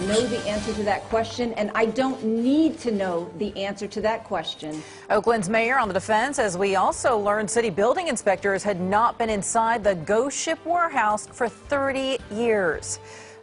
know the answer to that question, and I don't need to know the answer to that question. Oakland's mayor on the defense, as we also learned city building inspectors had not been inside the ghost ship warehouse for 30 years.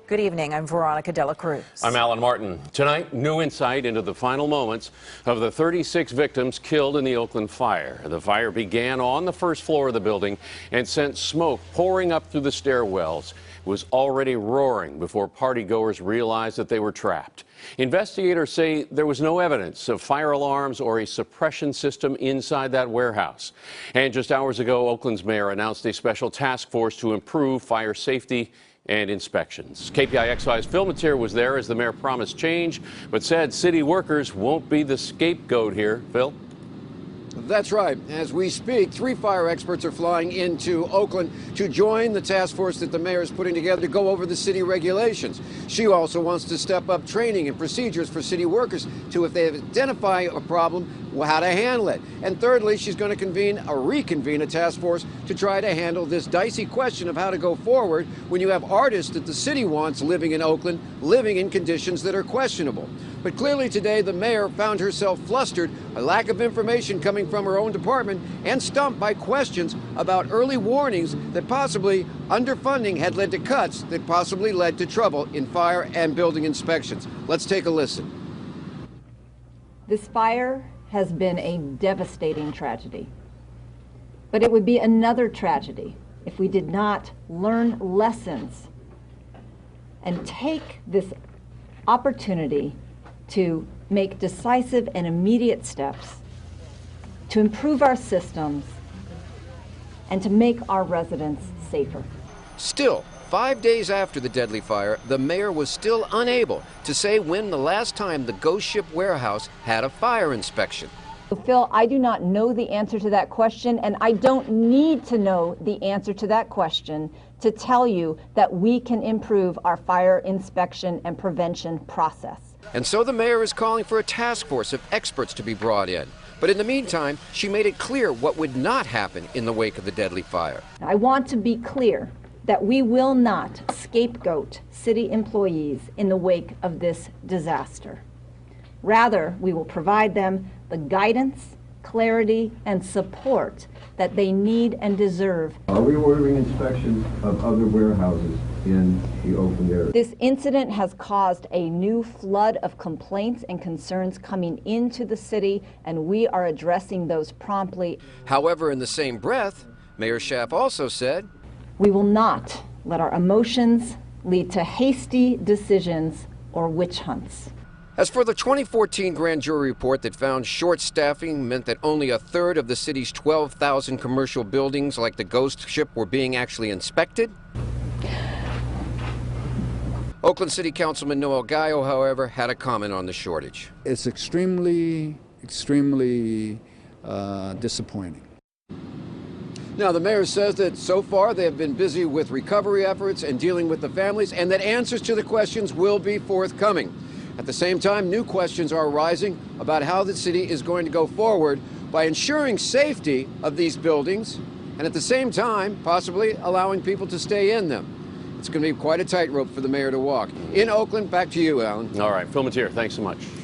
Good evening. I'm Veronica Dela Cruz. I'm Alan Martin. Tonight, new insight into the final moments of the 36 victims killed in the Oakland fire. The fire began on the first floor of the building and sent smoke pouring up through the stairwells. It was already roaring before partygoers realized that they were trapped. Investigators say there was no evidence of fire alarms or a suppression system inside that warehouse. And just hours ago, Oakland's mayor announced a special task force to improve fire safety and inspections. KPIX 5's Phil Mateer was there as the mayor promised change, but said city workers won't be the scapegoat here. Phil? That's right. As we speak, 3 fire experts are flying into Oakland to join the task force that the mayor is putting together to go over the city regulations. She also wants to step up training and procedures for city workers to, if they identify a problem, how to handle it. And thirdly, she's going to reconvene a task force to try to handle this dicey question of how to go forward when you have artists that the city wants living in Oakland, living in conditions that are questionable. But clearly today, the mayor found herself flustered, a lack of information coming from her own department, and stumped by questions about early warnings that possibly underfunding had led to cuts that possibly led to trouble in fire and building inspections. Let's take a listen. This fire has been a devastating tragedy, but it would be another tragedy if we did not learn lessons and take this opportunity to make decisive and immediate steps to improve our systems and to make our residents safer. Still, 5 days after the deadly fire, the mayor was still unable to say when the last time the ghost ship warehouse had a fire inspection. Phil, I do not know the answer to that question, and I don't need to know the answer to that question to tell you that we can improve our fire inspection and prevention process. And so the mayor is calling for a task force of experts to be brought in. But in the meantime, she made it clear what would not happen in the wake of the deadly fire. I want to be clear that we will not scapegoat city employees in the wake of this disaster. Rather, we will provide them the guidance, clarity, and support that they need and deserve. Are we ordering inspections of other warehouses in the Oakland area? This incident has caused a new flood of complaints and concerns coming into the city, and we are addressing those promptly. However, in the same breath, Mayor Schaaf also said, we will not let our emotions lead to hasty decisions or witch hunts. As for the 2014 grand jury report that found short staffing meant that only a third of the city's 12,000 commercial buildings like the ghost ship were being actually inspected, Oakland City Councilman Noel Gallo, however, had a comment on the shortage. It's extremely disappointing. Now, the mayor says that so far they have been busy with recovery efforts and dealing with the families, and that answers to the questions will be forthcoming. At the same time, new questions are arising about how the city is going to go forward by ensuring safety of these buildings and at the same time possibly allowing people to stay in them. It's going to be quite a tightrope for the mayor to walk. In Oakland, back to you, Alan. All right, Phil Mateer, thanks so much.